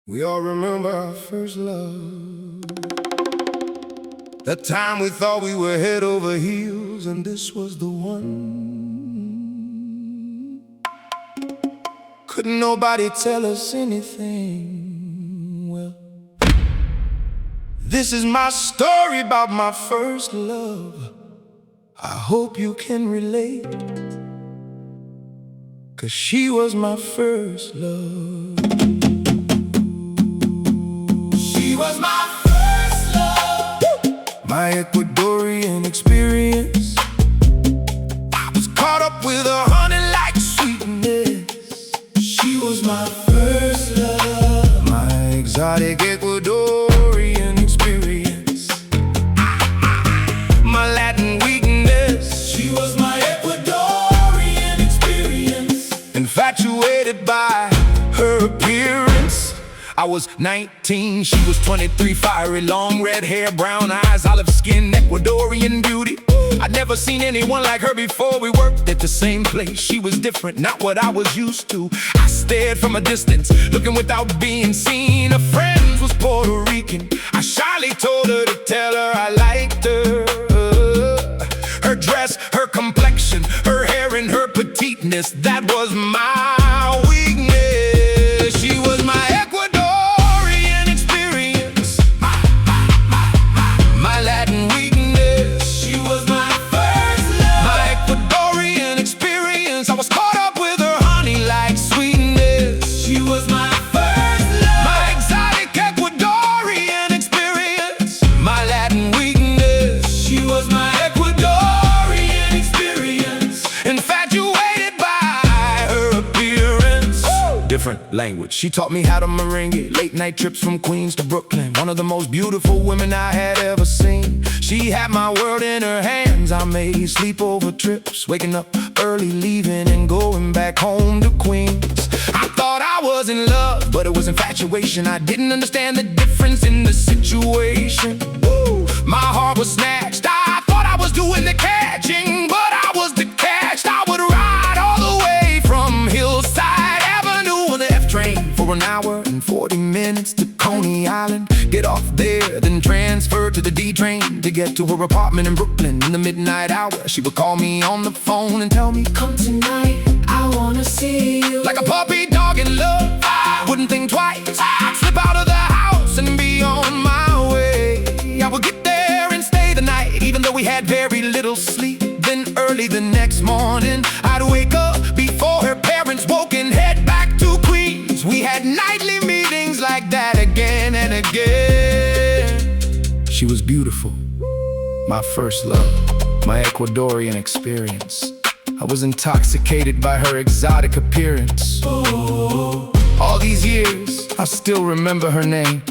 We all remember our first love. That time we thought we were head over heels, and this was the one. Couldn't nobody tell us anything. Well, this is my story about my first love. I hope you can relate, 'cause she was my first love. She was my first love. My Ecuadorian experience. I was caught up with her honey like sweetness. She was my first love. My exotic Ecuadorian experience. My Latin weakness. She was my Ecuadorian experience. Infatuated by her appearance. I was 19, she was 23, fiery, long red hair, brown eyes, olive skin, Ecuadorian beauty. I'd never seen anyone like her before. We worked at the same place. She was different, not what I was used to. I stared from a distance, looking without being seen. Her friends was Puerto Rican. I shyly told her to tell her I liked her. Her dress, her complexion, her hair and her petiteness, that was my weakness. She was my Ecuadorian experience. My Latin weakness. She was my first love. My Ecuadorian experience. I was caught up with her honey like sweetness. She was my first love. My exotic Ecuadorian experience. My Latin weakness. She was my Ecuadorian experience. Infatuated by her appearance. Different language. She taught me how to merengue. Late night trips from Queens to Brooklyn. One of the most beautiful women I had ever seen. She had my world in her hands. I made sleepover trips, waking up early, leaving and going back home to Queens. I thought I was in love, but it was infatuation. I didn't understand the difference in the situation. Woo! My heart was snatched. I thought I was doing the catching, but I was detached. I would ride all the way from Hillside Avenue on the F train for an hour and 40 minutes to Coney Island. Get off there, then transfer to the D train to get to her apartment in Brooklyn in the midnight hour. She would call me on the phone and tell me, "Come tonight, I wanna see you." Like a puppy dog in love, I wouldn't think twice. I'd slip out of the house and be on my way. I would get there and stay the night, even though we had very little sleep. Then early the next morning, I'd wake up before her parents woke and head back to Queens. We had nightly meetings like that again and again. She was beautiful, my first love, my Ecuadorian experience. I was intoxicated by her exotic appearance. All these years, I still remember her name.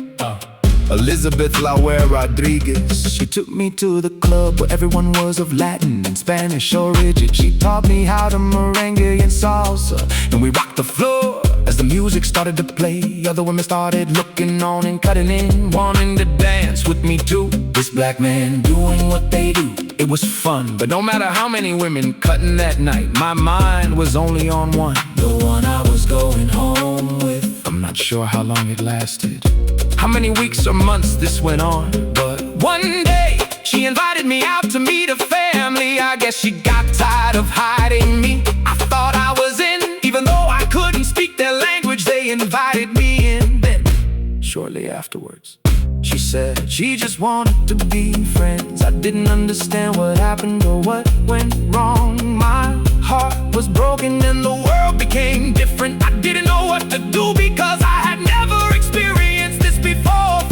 Elizabeth Laue Rodriguez. She took me to the club where everyone was of Latin and Spanish origin. She taught me how to merengue and salsa, and we rocked the floor as the music started to play. Other women started looking on and cutting in, wanting to dance with me too. This black man doing what they do. It was fun, but no matter how many women cutting that night, my mind was only on one. The one I was going home with. I'm not sure how long it lasted, how many weeks or months this went on, but one day she invited me out to meet her family. I guess she got tired of hiding me. I thought I was in, even though I couldn't speak their language. They invited me in. Then, shortly afterwards, she said she just wanted to be friends. I didn't understand what happened or what went wrong. My heart was broken and the world became different. I didn't know what to do because I had never experienced this before.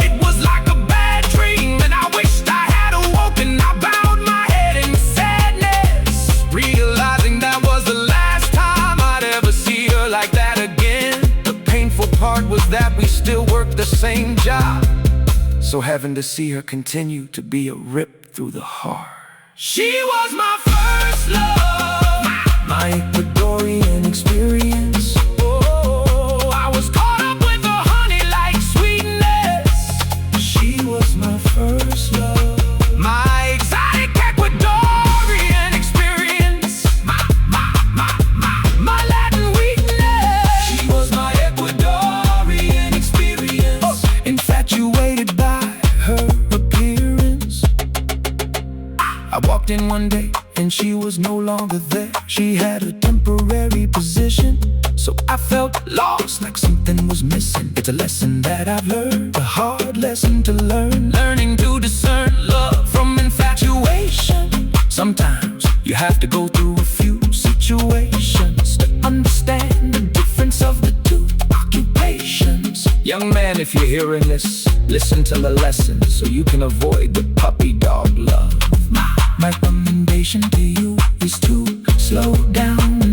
It was like a bad dream and I wished I had awoken. I bowed my head in sadness, realizing that was the last time I'd ever see her like that again. The painful part was that we still worked the same job, so having to see her continue to be a rip through the heart. She was my first love, my Ecuadorian experience. I was caught up with her honey like sweetness. She was my first love, my exotic Ecuadorian experience. My Latin weakness. She was my Ecuadorian experience. one day, and she was no longer there. She had a temporary position, so I felt lost, like something was missing. It's a lesson that I've learned, a hard lesson to learn. Learning to discern love from infatuation. Sometimes you have to go through a few situations to understand the difference of the two occupations. Young man, if you're hearing this, listen to the lesson so you can avoid the puppy dog love. My recommendation to you is to slow down